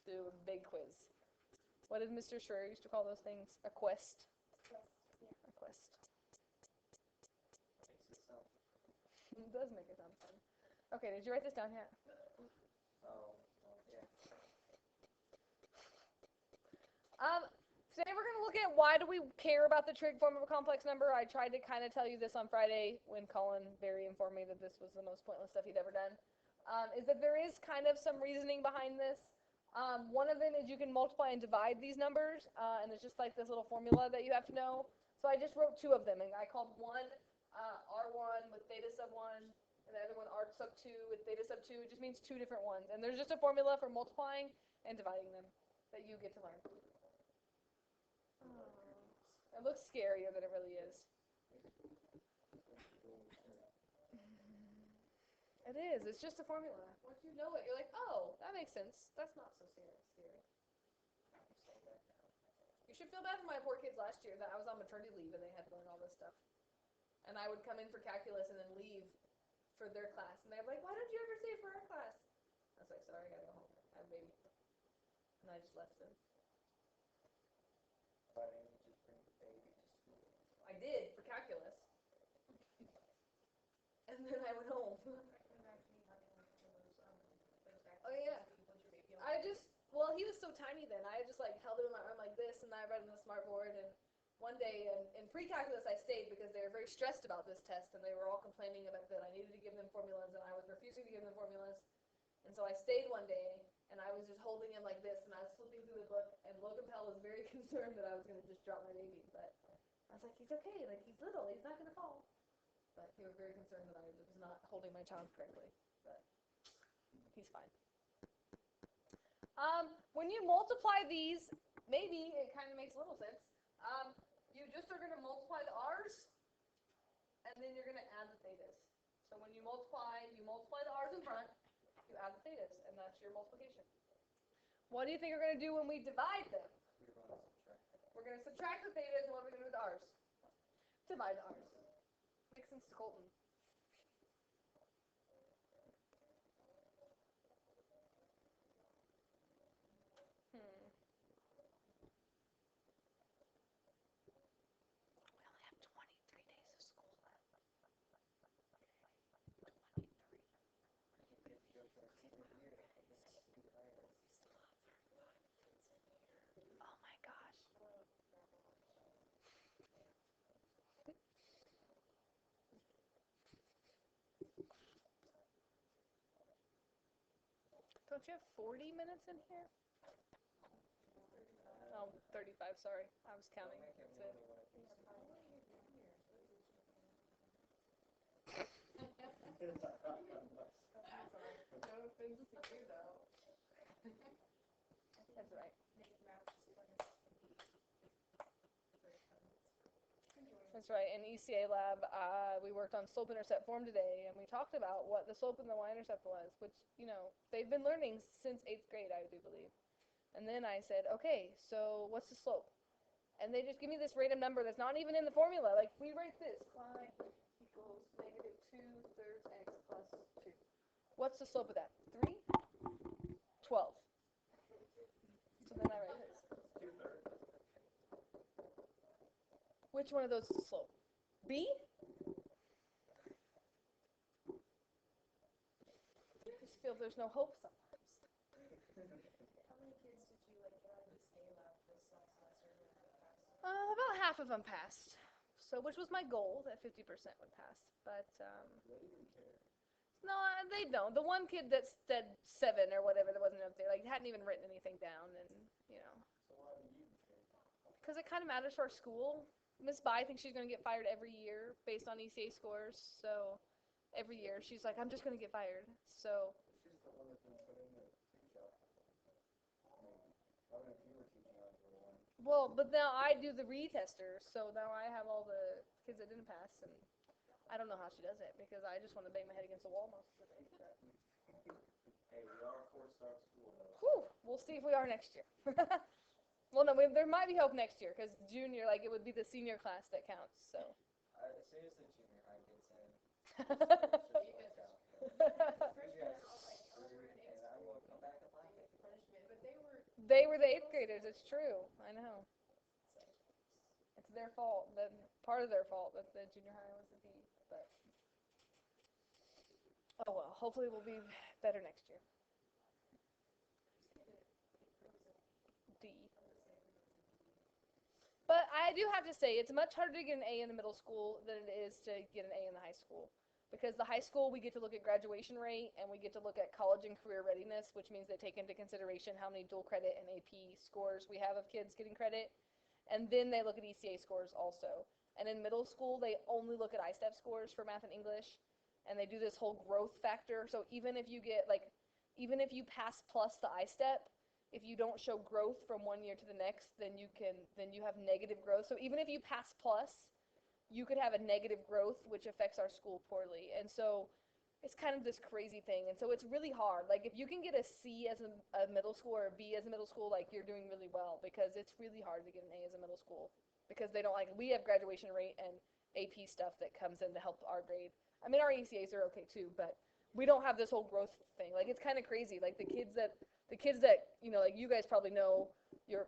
do a big quiz. What did Mr. Schreier used to call those things? A quest. A quest. It does make it sound fun. Okay, did you write this down yet? Yeah. Today we're going to look at why do we care about the trig form of a complex number. I tried to kind of tell you this on Friday when Colin very informed me that this was the most pointless stuff he'd ever done. Is that there is kind of some reasoning behind this. One of them is you can multiply and divide these numbers, and it's just like this little formula that you have to know. So I just wrote two of them, and I called one R1 with theta sub 1, and the other one R sub 2 with theta sub 2. It just means two different ones. And there's just a formula for multiplying and dividing them that you get to learn. It looks scarier than it really is. It is. It's just a formula. Once you know it, you're like, oh, that makes sense. That's not so scary. You should feel bad for my poor kids last year that I was on maternity leave and they had to learn all this stuff. And I would come in for calculus and then leave for their class. And they'd be like, why don't you ever stay for our class? I was like, sorry, I gotta go home. I have a baby. And I just left them. Why didn't you just bring the baby to school? I did, for calculus. And then I went home. Oh, yeah. Well, he was so tiny then. I just, like, held him in my arm like this, and I read on the smartboard, and one day in pre-calculus I stayed because they were very stressed about this test, and they were all complaining about that I needed to give them formulas, and I was refusing to give them formulas. And so I stayed one day, and I was just holding him like this, and I was flipping through the book, and Logan Pell was very concerned that I was going to just drop my baby, but I was like, he's okay, like, he's little, he's not going to fall. But he was very concerned that I was not holding my child correctly, but he's fine. When you multiply these, maybe it kind of makes a little sense. You just are going to multiply the r's, and then you're going to add the thetas. So when you multiply the r's in front, you add the thetas, and that's your multiplication. What do you think we're going to do when we divide them? We're going to subtract the thetas, and what are we going to do with the r's? Divide the r's. Makes sense to Colton. Don't you have 40 minutes in here? Oh, 35, sorry. I was counting. That's it. No offense to you, though. That's right. That's right. In ECA lab, we worked on slope-intercept form today, and we talked about what the slope and the y-intercept was, which, you know, they've been learning since 8th grade, I do believe. And then I said, okay, so what's the slope? And they just give me this random number that's not even in the formula. Like, we write this, y equals negative 2/3 x plus 2. What's the slope of that? 3? 12. So then I write this. Which one of those is the slope? B? I just feel there's no hope sometimes. How many kids did you get out of the ECA lab this last semester? About half of them passed. So, which was my goal, that 50% would pass. But, no, they don't. The one kid that said 7 or whatever that wasn't up there, like, hadn't even written anything down, and, you know. So why do you care? Because it kind of matters for our school. Miss Bai thinks she's going to get fired every year based on ECA scores, so every year she's like, I'm just going to get fired. So. She's the one that's been putting the teach out. I mean, I don't know if you were teaching algebra 1. Well, but now I do the retester, so now I have all the kids that didn't pass, and I don't know how she does it, because I just want to bang my head against the wall most of the day. Hey, we are a 4-star school, though. Whew, we'll see if we are next year. Well, no, there might be hope next year, because junior, like, it would be the senior class that counts, so. As soon as the junior high gets in, Freshmen are all like, oh, we're in and I will come back and like it. punishment, but they were They were the 8th graders. It's true. I know. It's their fault. That part of their fault that the junior high was a D. But oh well. Hopefully we'll be better next year. D. But I do have to say, it's much harder to get an A in the middle school than it is to get an A in the high school. Because the high school, we get to look at graduation rate, and we get to look at college and career readiness, which means they take into consideration how many dual credit and AP scores we have of kids getting credit. And then they look at ECA scores also. And in middle school, they only look at ISTEP scores for math and English. And they do this whole growth factor. So even if you get, like, even if you pass plus the ISTEP, if you don't show growth from one year to the next, then you have negative growth. So even if you pass plus, you could have a negative growth, which affects our school poorly. And so it's kind of this crazy thing. And so it's really hard. Like if you can get a C as a middle school or a B as a middle school, like you're doing really well, because it's really hard to get an A as a middle school, because they don't, like, we have graduation rate and AP stuff that comes in to help our grade. I mean, our ECAs are okay too, but we don't have this whole growth thing. Like it's kind of crazy. Like the kids that you know, like you guys probably know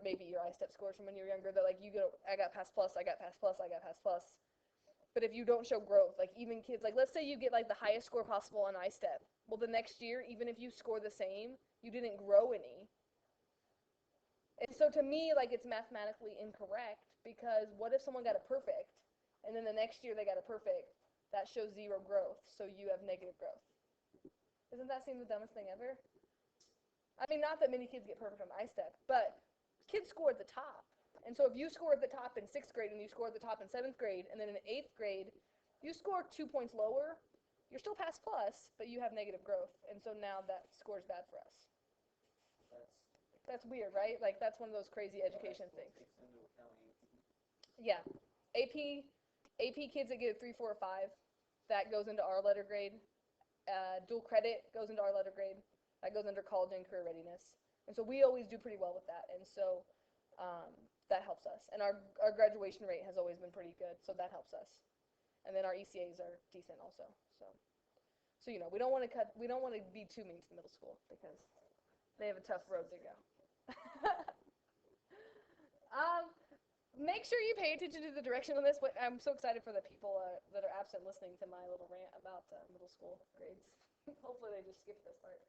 maybe your ISTEP scores from when you were younger, that like you go, I got pass plus, I got pass plus, I got pass plus. But if you don't show growth, like even kids, like let's say you get like the highest score possible on ISTEP, well the next year, even if you score the same, you didn't grow any. And so to me, like it's mathematically incorrect, because what if someone got a perfect and then the next year they got a perfect? That shows zero growth, so you have negative growth. Doesn't that seem the dumbest thing ever? I mean, not that many kids get perfect on ISTEP, but kids score at the top. And so if you score at the top in 6th grade and you score at the top in 7th grade, and then in 8th grade, you score 2 points lower, you're still pass plus, but you have negative growth. And so now that score's bad for us. That's weird, right? Like that's one of those crazy education things. Yeah. AP kids that get a 3, 4, or 5, that goes into our letter grade. Dual credit goes into our letter grade. That goes under college and career readiness. And so we always do pretty well with that. And so that helps us. And our graduation rate has always been pretty good, so that helps us. And then our ECAs are decent also. So you know, we don't want to be too mean to the middle school, because they have a tough road to go. Make sure you pay attention to the direction on this. I'm so excited for the people that are absent listening to my little rant about middle school grades. Hopefully they just skip this part.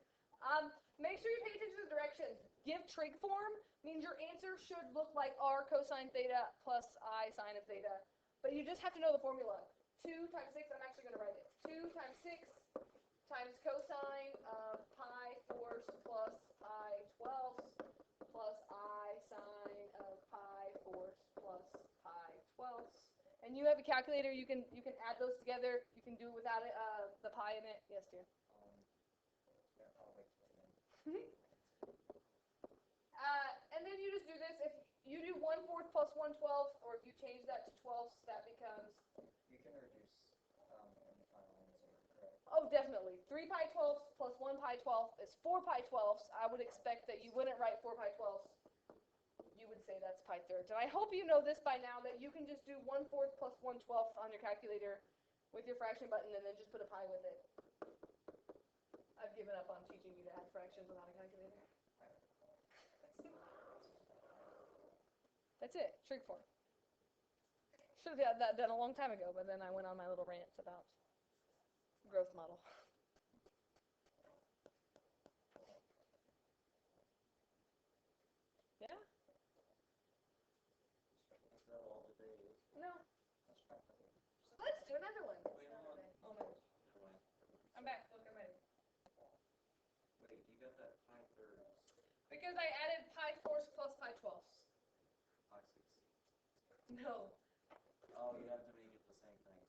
Make sure you pay attention to the directions. Give trig form means your answer should look like r cosine theta plus I sine of theta. But you just have to know the formula. 2 times 6, I'm actually going to write it. 2 times 6 times cosine of pi fourths plus pi twelfths plus I sine of pi fourths plus pi twelfths. And you have a calculator. You can add those together. You can do it without it, the pi in it. Yes, dear. And then you just do this. If you do 1/4 plus 1/12, or if you change that to 12ths, that becomes. You can reduce in the final answer, correct? Oh, definitely. 3 pi 12ths plus 1 pi 12th is 4 pi 12ths. I would expect that you wouldn't write 4 pi 12ths. You would say that's pi thirds. And I hope you know this by now, that you can just do 1/4 plus 1/12 on your calculator with your fraction button, and then just put a pi with it. I've given up on teaching you to add fractions without a calculator. That's it, trig form. Should have had that done a long time ago, but then I went on my little rants about growth model. Yeah? No. Let's do another one. Oh my. I'm back. Look, I'm ready. Wait, you got that pi thirds. Because I added pi fourths plus pi twelfths. Pi 6. No. Oh, you have to make it the same thing,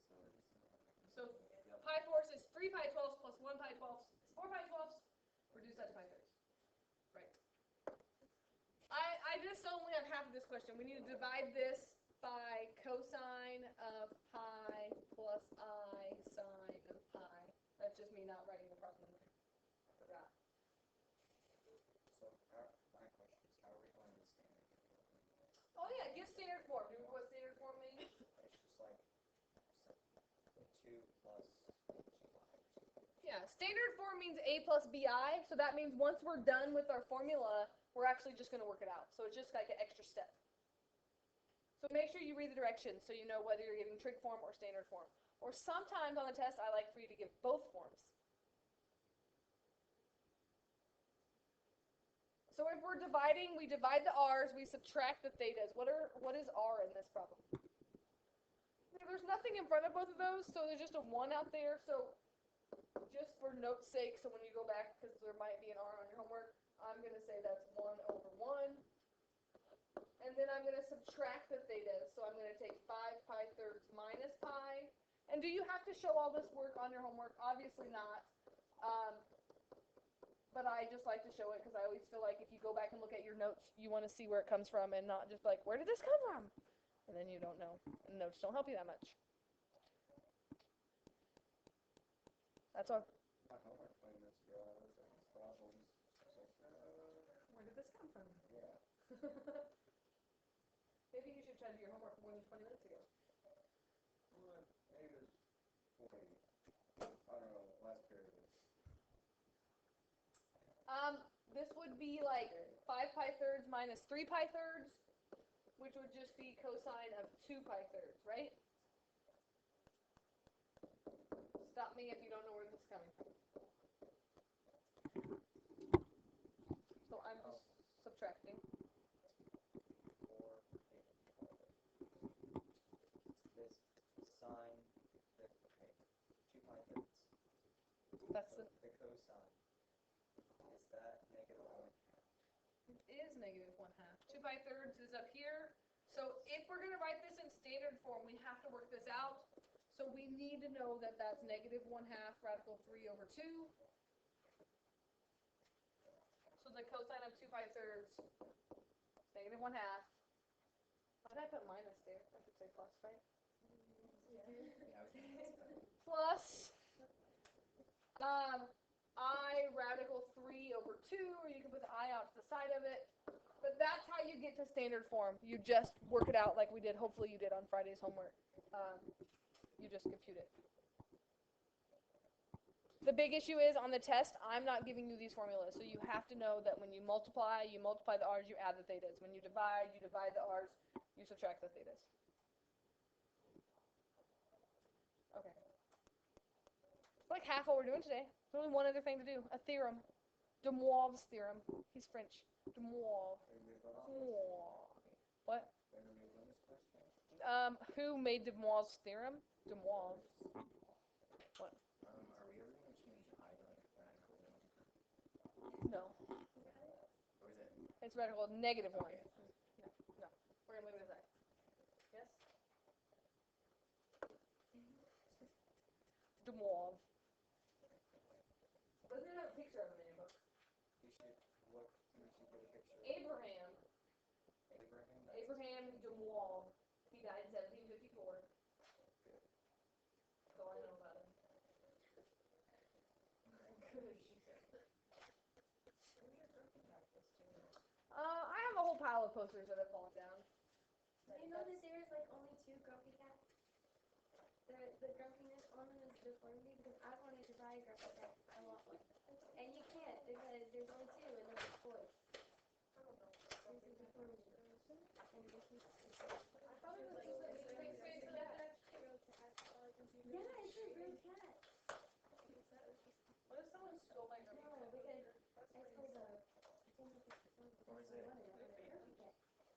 So pi fourths is 3 pi 12ths plus 1 pi 12ths is 4 pi 12ths. Reduce that to pi thirds. Right. I just only have half of this question. We need to divide this by cosine of pi plus I sine of pi. That's just me not writing the proper number. Forgot. So my question is, how are we going to standard form? Oh yeah, give standard form. Do you remember what standard form means? It's just like 2 plus 2y. Yeah, Standard form means a plus bi, so that means once we're done with our formula, we're actually just going to work it out. So it's just like an extra step. So make sure you read the directions so you know whether you're giving trig form or standard form. Or sometimes on the test, I like for you to give both forms. So if we're dividing, we divide the r's, we subtract the thetas. What is r in this problem? There's nothing in front of both of those, so there's just a 1 out there. So just for note's sake, so when you go back, because there might be an r on your homework, I'm going to say that's 1 over 1. And then I'm going to subtract the thetas. So I'm going to take 5 pi thirds minus pi. And do you have to show all this work on your homework? Obviously not. But I just like to show it because I always feel like if you go back and look at your notes, you want to see where it comes from and not just like, where did this come from? And then you don't know. And notes don't help you that much. That's all. My homework playing this girl, I was like, problems. Where did this come from? Yeah. Maybe you should try to do your homework more than 20 minutes ago. Well, maybe it was 40. I don't know, last period. This would be like 5 pi thirds minus 3 pi thirds, which would just be cosine of 2 pi thirds, right? Stop me if you don't know where this is coming from. So I'm just subtracting. This sine, okay, 2 pi thirds. That's So the, the cosine, is that negative 1/2? it is negative 1/2. 2 pi thirds is up here. So if we're going to write this in standard form, we have to work this out. So we need to know that that's negative 1/2 radical 3 over 2. So the cosine of 2 pi thirds is negative 1/2. Why did I put minus there? I should say plus, right? Plus I radical 3 over 2, or you can put the I out to the side of it. But that's how you get to standard form. You just work it out like we did, hopefully you did on Friday's homework. You just compute it. The big issue is on the test, I'm not giving you these formulas. So you have to know that when you multiply the r's, you add the thetas. When you divide the r's, you subtract the thetas. Okay. It's like half what we're doing today. There's only one other thing to do, a theorem. De Moivre's theorem. He's French. De Moivre. What? Who made De Moivre's theorem? De Moivre. What? Are we ever going to change I to like radical 1? No. Or is it? It's radical negative 1. Okay. No. We're going to leave it as that. Yes? De Moivre. Doesn't it have a picture of him in your book? You should look, you should get a picture. Abraham. Abraham? Abraham de Moivre. He died in 1754. That's all I know about him. I have a whole pile of posters that have fallen down. Do you know that there's like only 2 grumpy cats? The grumpiness one is deformity because I wanted to buy a grumpy cat. I want one. And you can't because there's only 2 and they're just boys. There's a deformity. And they keep I thought it was just a big face of that. Yeah, it's a real cat. What if someone stole my No, grumpy because cat? I told her, I think it's Or is it?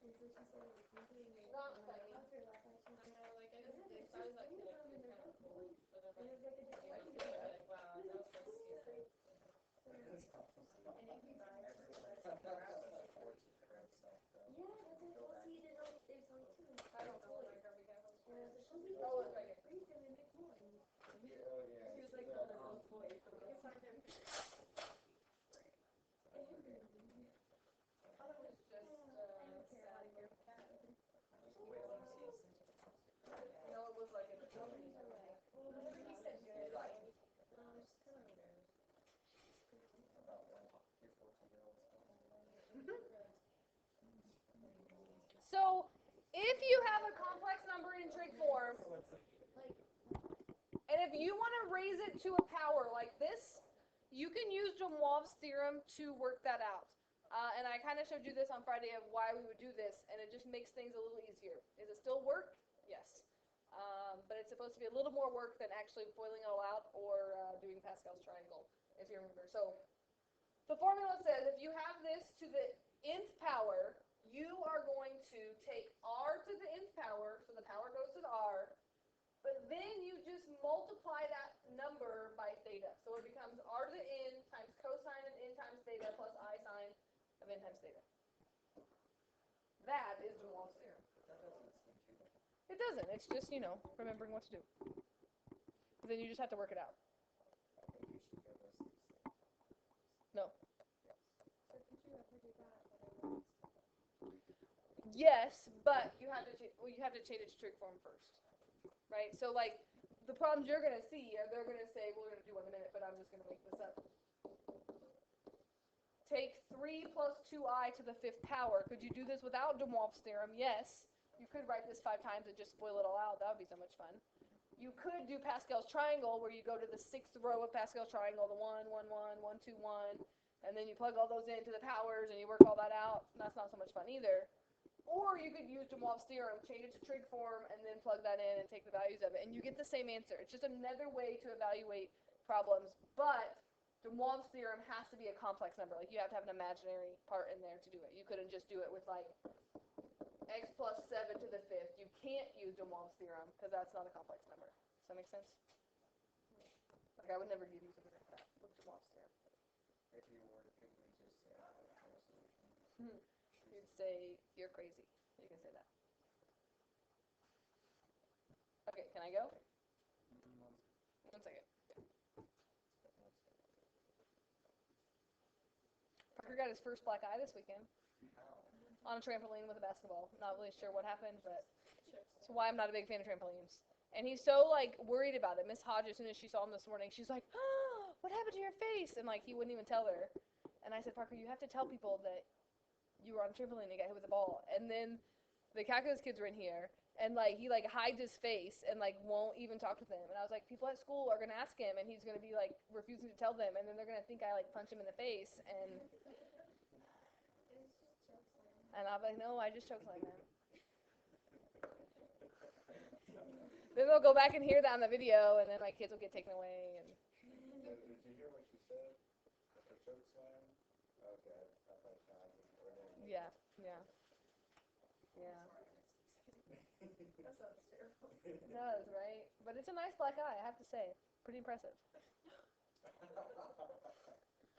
and so she said it was completely Not and when I funny. talked to her last night, she was like, Like, I yeah, just, there's I was like, 2 of them and they're both boys. And it was like a deformity. like, wow, that was so stupid. And you can buy Yeah, that's what well, see, there's only 2. I don't know what my grumpy cat was. And I was like, oh, Oh, it's right here. freeze them and make more. Oh, yeah. He was like, oh, they're both boys. I thought it was just, I don't care about sad your cat. No, it was like a deformity. He said good. I'm just kind of embarrassed. About what? Your 14-year-old So, if you have a complex number in trig form, Like, and if you want to raise it to a power like this, You can use de Moivre's theorem to work that out. And I kind of showed you this on Friday of why we would do this, and it just makes things a little easier. Is it still work? Yes. But it's supposed to be a little more work than actually FOILing it all out or doing Pascal's triangle, if you remember. So the formula says if you have this to the nth power, you are going to take r to the nth power, so the power goes to the r, but then you just multiply that number by theta. So it becomes r to the n times cosine of n times theta plus I sine of n times theta. That is de Moivre's theorem. That doesn't seem too much. It doesn't. It's just, remembering what to do. Then you just have to work it out. I think you should give us these things. No. So did you ever do that? Whatever. Yes, but you have to change it to trig form first, right? So like the problems you're gonna see, they're gonna say we're gonna do one in a minute, but I'm just gonna make this up. Take 3 plus 2i to the 5th power. Could you do this without de Moivre's theorem? Yes. You could write this 5 times and just FOIL it all out. That would be so much fun. You could do Pascal's triangle, where you go to the 6th row of Pascal's triangle, the 1, 1, 1, 1, 2, 1, and then you plug all those into the powers and you work all that out. That's not so much fun either. Or you could use de Moivre's theorem, change it to trig form, and then plug that in and take the values of it, and you get the same answer. It's just another way to evaluate problems, but de Moivre's theorem has to be a complex number. Like, you have to have an imaginary part in there to do it. You couldn't just do it with, like, x plus 7 to the 5th. You can't use de Moivre's theorem, because that's not a complex number. Does that make sense? Like, I would never give you something like that with de Moivre's theorem. If you were to just say, I don't have a solution. You'd say, you're crazy. You can say that. Okay, can I go? 1 second. Parker got his first black eye this weekend on a trampoline with a basketball. Not really sure what happened, but that's why I'm not a big fan of trampolines. And he's so, like, worried about it. Miss Hodge, as soon as she saw him this morning, she's like, oh, what happened to your face? And, like, he wouldn't even tell her. And I said, Parker, you have to tell people that you were on a trampoline and you got hit with a ball. And then the calculus kids were in here, and, like, he, like, hides his face and, like, won't even talk to them. And I was like, people at school are going to ask him, and he's going to be, like, refusing to tell them, and then they're going to think I, like, punch him in the face. And I'll be like, no, I just chokeslammed him. Then they'll go back and hear that on the video, and then my kids will get taken away. And Did you hear what she said? Her choke slam? Okay, I thought yeah. That sounds terrible. It does, right? But it's a nice black eye, I have to say. Pretty impressive.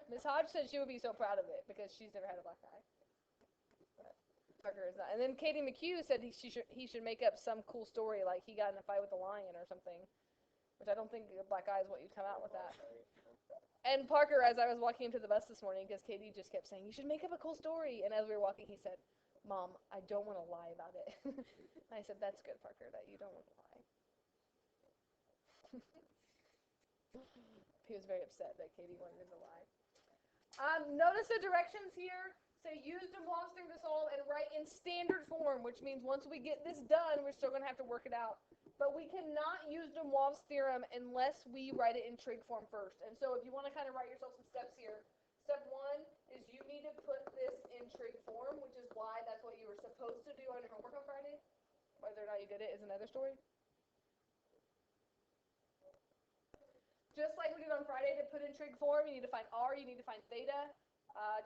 Miss Hodge said she would be so proud of it because she's never had a black eye. Parker is not. And then Katie McHugh said he should make up some cool story, like he got in a fight with a lion or something, which I don't think a black eye is what you'd come out with that. And Parker, as I was walking him to the bus this morning, because Katie just kept saying, you should make up a cool story. And as we were walking, he said, Mom, I don't want to lie about it. And I said, that's good, Parker, that you don't want to lie. He was very upset that Katie wanted him to lie. Notice the directions here. Say use de Moivre's theorem to solve and write in standard form, which means once we get this done, we're still going to have to work it out. But we cannot use de Moivre's theorem unless we write it in trig form first. And so if you want to kind of write yourself some steps here, step 1 is you need to put this in trig form, which is why that's what you were supposed to do on your homework on Friday. Whether or not you did it is another story. Just like we did on Friday to put in trig form, you need to find r, you need to find theta.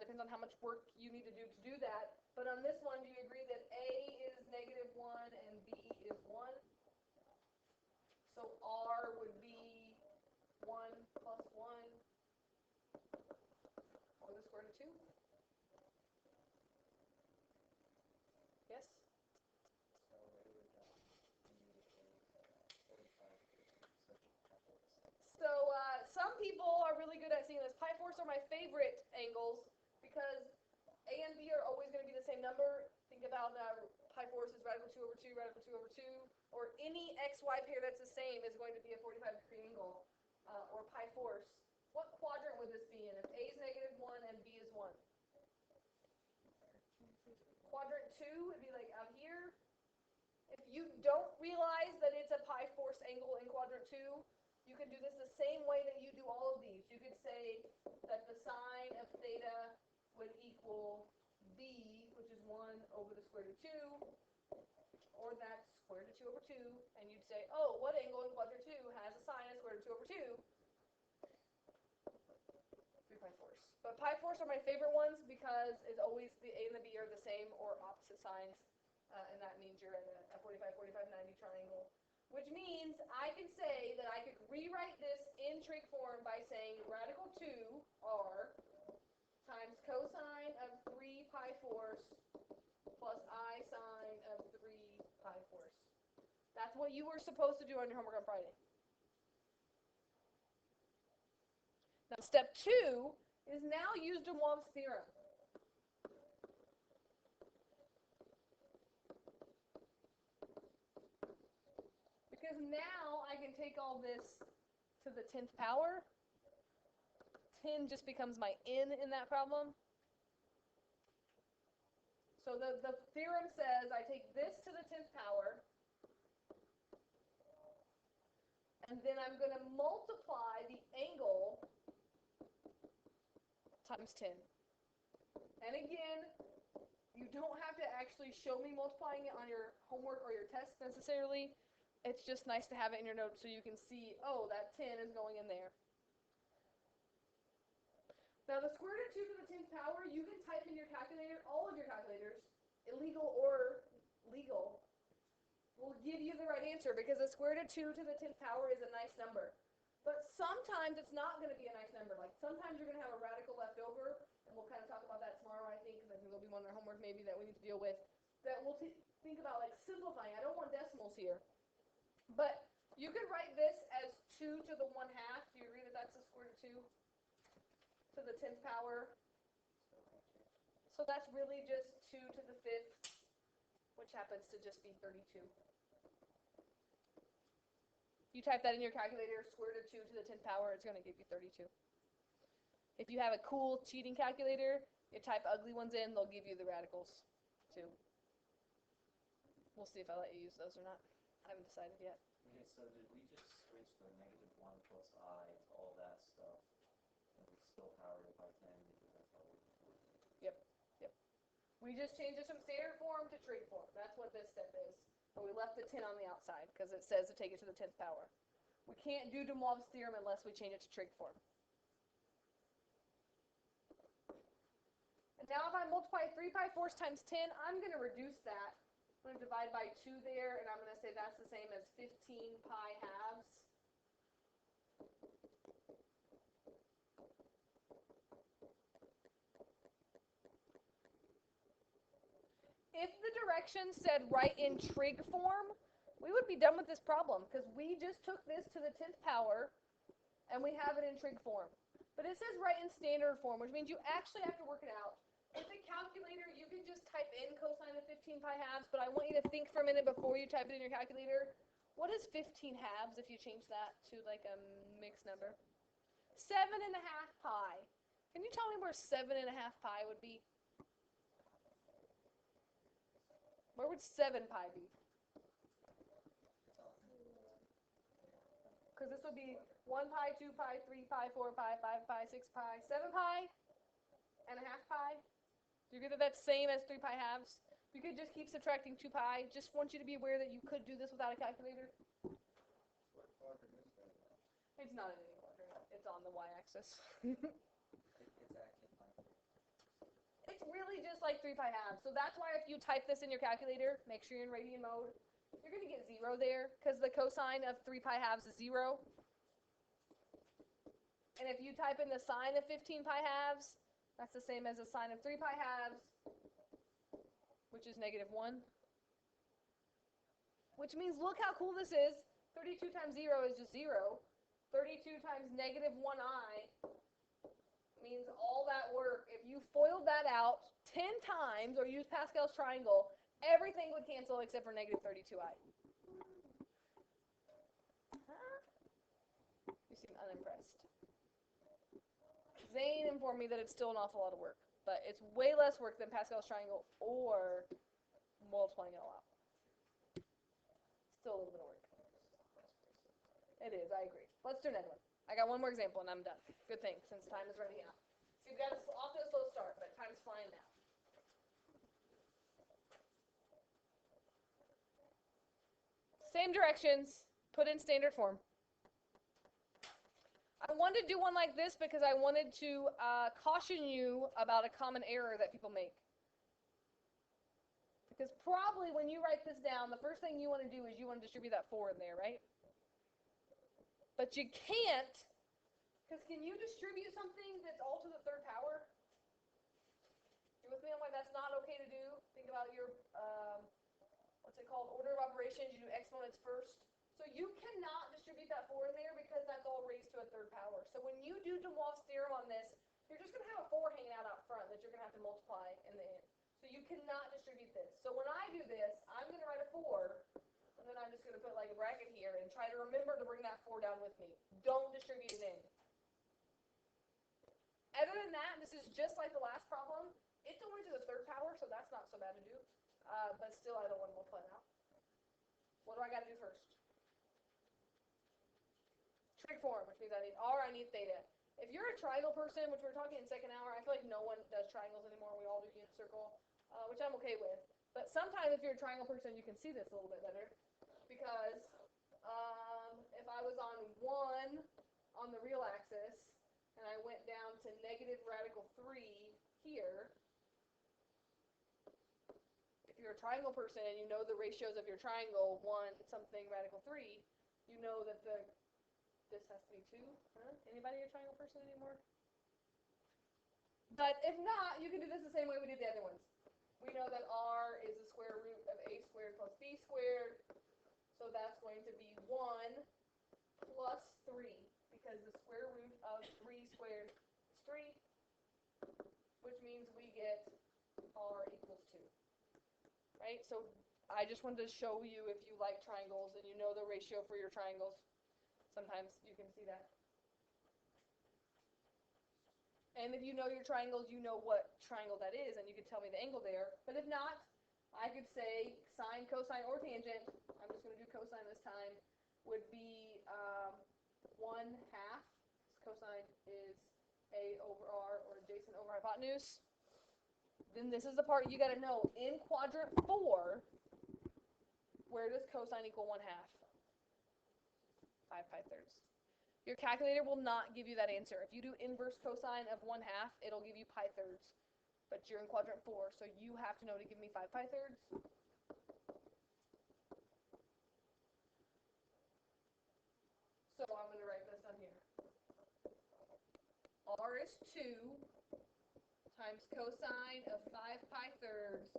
Depends on how much work you need to do that. But on this one, do you agree that a is -1 and b is 1? So r would be 1 plus 1 or the square root of 2? Yes? So some people are really good at seeing this. Pi fourths are my favorite angles because a and b are always going to be the same number. Think about pi fourths is radical 2 over 2, radical 2 over 2, or any xy pair that's the same is going to be a 45-degree angle, or pi fourths. What quadrant would this be in if a is -1 and b is 1? Quadrant 2 would be like out here. If you don't realize that it's a pi fourths angle in quadrant 2, You can do this the same way that you do all of these. You could say that the sine of theta would equal b, which is 1 over the square root of 2, or that's square root of 2 over 2, and you'd say, oh, what angle in quadrant 2 has a sine of square root of 2 over 2? 3 pi fourths. But pi fourths are my favorite ones because it's always the a and the b are the same or opposite signs, and that means you're at a 45, 45, 90 triangle. Which means I can say that I could rewrite this in trig form by saying radical 2r times cosine of 3 pi fourths plus I sine of 3 pi fourths. That's what you were supposed to do on your homework on Friday. Now, step 2 is now use de Moivre's theorem. Because now I can take all this to the 10th power. 10 just becomes my n in that problem. So the theorem says I take this to the 10th power, and then I'm going to multiply the angle times 10. And again, you don't have to actually show me multiplying it on your homework or your test necessarily. It's just nice to have it in your notes so you can see, oh, that 10 is going in there. Now, the square root of 2 to the 10th power, you can type in your calculator, all of your calculators, illegal or legal, will give you the right answer because the square root of 2 to the 10th power is a nice number. But sometimes it's not going to be a nice number. Like sometimes you're going to have a radical left over, and we'll kind of talk about that tomorrow, I think, because I think there'll be one in our homework maybe that we need to deal with, that we'll think about like simplifying. I don't want decimals here. But you could write this as 2 to the 1/2. Do you agree that that's the square root of 2 to the 10th power? So that's really just 2 to the 5th, which happens to just be 32. You type that in your calculator, square root of 2 to the 10th power, it's going to give you 32. If you have a cool cheating calculator, you type ugly ones in, they'll give you the radicals too. We'll see if I let you use those or not. I haven't decided yet. Okay, so did we just switch the -1 plus I to all that stuff, and we still powered it by 10 because that's how we do it? Yep. We just changed it from standard form to trig form. That's what this step is. But we left the 10 on the outside because it says to take it to the 10th power. We can't do de Moivre's theorem unless we change it to trig form. And now if I multiply 3 pi fourths times 10, I'm going to reduce that. I'm going to divide by 2 there, and I'm going to say that's the same as 15 pi halves. If the directions said write in trig form, we would be done with this problem because we just took this to the 10th power and we have it in trig form. But it says write in standard form, which means you actually have to work it out. With a calculator, you can just type in cosine of 15 pi halves, but I want you to think for a minute before you type it in your calculator. What is 15 halves if you change that to like a mixed number? 7.5 pi. Can you tell me where 7.5 pi would be? Where would 7 pi be? Because this would be 1 pi, 2 pi, 3 pi, 4 pi, 5 pi, 6 pi, 7 pi, and a half pi. Do you agree that that's same as 3 pi halves? You could just keep subtracting 2 pi. Just want you to be aware that you could do this without a calculator. What quadrant is that? It's not in any quadrant. It's on the y-axis. It's actually fine. It's really just like 3 pi halves. So that's why if you type this in your calculator, make sure you're in radian mode. You're going to get 0 there because the cosine of 3 pi halves is 0. And if you type in the sine of 15 pi halves, that's the same as the sine of 3 pi halves, which is -1. Which means look how cool this is. 32 times 0 is just 0. 32 times -1i means all that work. If you FOILed that out 10 times or used Pascal's triangle, everything would cancel except for -32i. Huh? You seem unimpressed. Zane informed me that it's still an awful lot of work, but it's way less work than Pascal's triangle or multiplying it all out. Still a little bit of work. It is, I agree. Let's do another one. I got one more example and I'm done. Good thing, since time is running out. So you've got off to a slow start, but time's flying now. Same directions, put in standard form. I wanted to do one like this because I wanted to caution you about a common error that people make. Because probably when you write this down, the first thing you want to do is you want to distribute that 4 in there, right? But you can't, because can you distribute something that's all to the 3rd power? You with me on why that's not okay to do? Think about your, what's it called, order of operations. You do exponents first. So you cannot distribute that 4 in there because that's all raised to a 3rd power. So when you do de Moivre's theorem on this, you're just going to have a 4 hanging out front that you're going to have to multiply in the end. So you cannot distribute this. So when I do this, I'm going to write a 4, and then I'm just going to put like a bracket here and try to remember to bring that 4 down with me. Don't distribute it in. Other than that, this is just like the last problem. It's only to the 3rd power, so that's not so bad to do. But still, I don't want to multiply it out. What do I got to do first? Trig form, which means I need r, I need theta. If you're a triangle person, which we were talking in second hour, I feel like no one does triangles anymore. We all do unit circle, which I'm okay with. But sometimes if you're a triangle person, you can see this a little bit better. Because if I was on 1 on the real axis, and I went down to negative radical 3 here, if you're a triangle person and you know the ratios of your triangle, 1 something radical 3, you know that this has to be 2. Huh? Anybody a triangle person anymore? But if not, you can do this the same way we did the other ones. We know that r is the square root of a squared plus b squared. So that's going to be 1 plus 3, because the square root of 3 squared is 3, which means we get r equals 2. Right? So I just wanted to show you, if you like triangles and you know the ratio for your triangles, sometimes you can see that. And if you know your triangles, you know what triangle that is, and you could tell me the angle there. But if not, I could say sine, cosine, or tangent, I'm just going to do cosine this time, would be 1/2. Cosine is a over r, or adjacent over hypotenuse. Then this is the part you got to know. In quadrant 4, where does cosine equal 1/2? 5 pi thirds. Your calculator will not give you that answer. If you do inverse cosine of 1/2, it'll give you pi thirds. But you're in quadrant 4, so you have to know to give me 5 pi thirds. So I'm going to write this down here. R is 2 times cosine of 5 pi thirds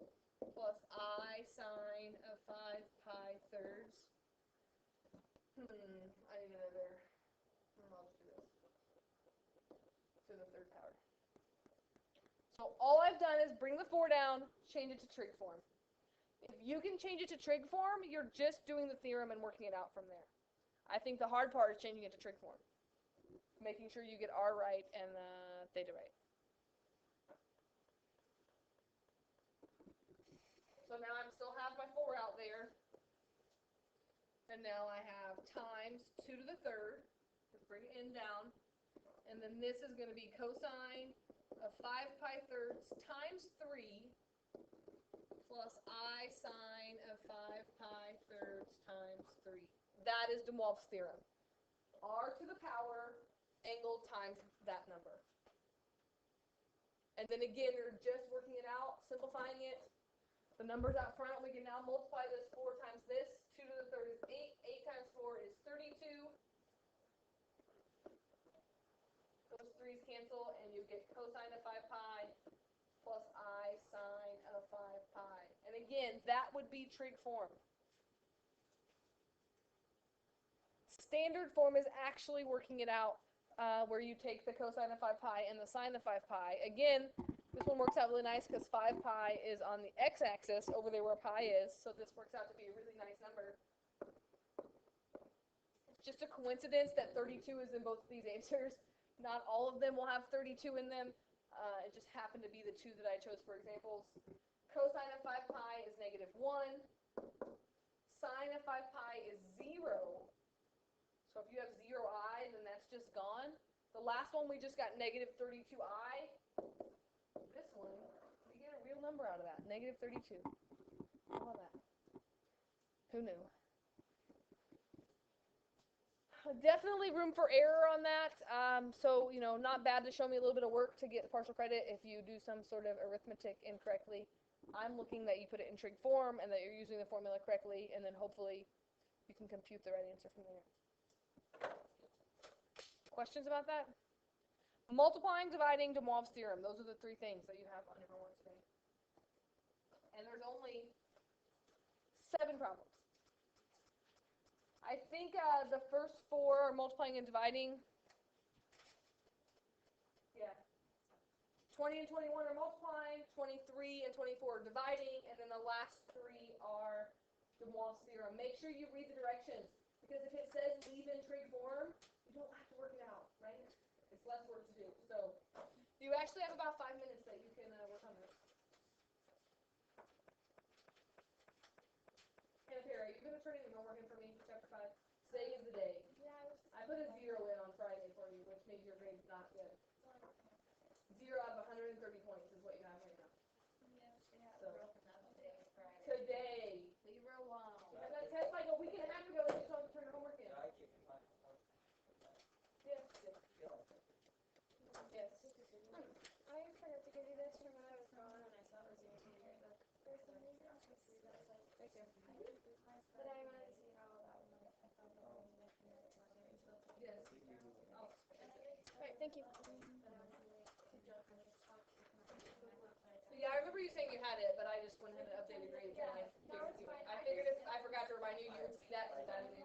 plus I sine of 5 pi thirds. I need another. I'll just do this. To the 3rd power. So all I've done is bring the 4 down, change it to trig form. If you can change it to trig form, you're just doing the theorem and working it out from there. I think the hard part is changing it to trig form. Making sure you get r right and theta right. So now I still have my 4 out there. And now I have times 2 to the 3rd. Just bring n down. And then this is going to be cosine of 5 pi thirds times 3 plus I sine of 5 pi thirds times 3. That is de Moivre's theorem. R to the power angle times that number. And then again, you're just working it out, simplifying it. The numbers out front, we can now multiply this 4 times this. 2 to the 3rd is 8. 8 times 4 is 32. Those 3's cancel, and you get cosine of 5 pi plus I sine of 5 pi. And again, that would be trig form. Standard form is actually working it out, where you take the cosine of 5 pi and the sine of 5 pi. Again, this one works out really nice because 5 pi is on the x-axis over there where pi is, so this works out to be a really nice number. It's just a coincidence that 32 is in both of these answers. Not all of them will have 32 in them. It just happened to be the 2 that I chose for examples. Cosine of 5 pi is -1. Sine of 5 pi is 0. So if you have 0i, just gone. The last one we just got negative 32i. This one, we get a real number out of that, negative 32. How about that? Who knew? Definitely room for error on that. So, not bad to show me a little bit of work to get partial credit if you do some sort of arithmetic incorrectly. I'm looking that you put it in trig form and that you're using the formula correctly, and then hopefully you can compute the right answer from there. Questions about that? Multiplying, dividing, de Moivre's theorem. Those are the three things that you have on your homework today. And there's only 7 problems. I think the first 4 are multiplying and dividing. Yeah. 20 and 21 are multiplying, 23 and 24 are dividing, and then the last 3 are de Moivre's theorem. Make sure you read the directions, because if it says leave in trig form, you don't have to work it out, right? It's less work to do. So you actually have about 5 minutes that you can work on this. Hannah Perry, are you going to turn in your homework in for me for chapter 5? Today is the day. Yeah, I put a 0 in on Friday for you, which means your grade's not good. 0 out of 130 points is what you have right now. So, today. 0, 1. You had that test like a week and a half ago and you still haven't turned your homework in. Yeah, I keep in mind. Yes. Yes. I forgot to give you this from when I was gone, and I saw it was your computer. But for some reason, I just see that like right there. But I wanted to see how that one. I thought that one was like Yes. Alright, thank you. Yeah, I remember you saying you had it, but I just went ahead and updated grades and I figured I forgot to remind you you would see that since I didn't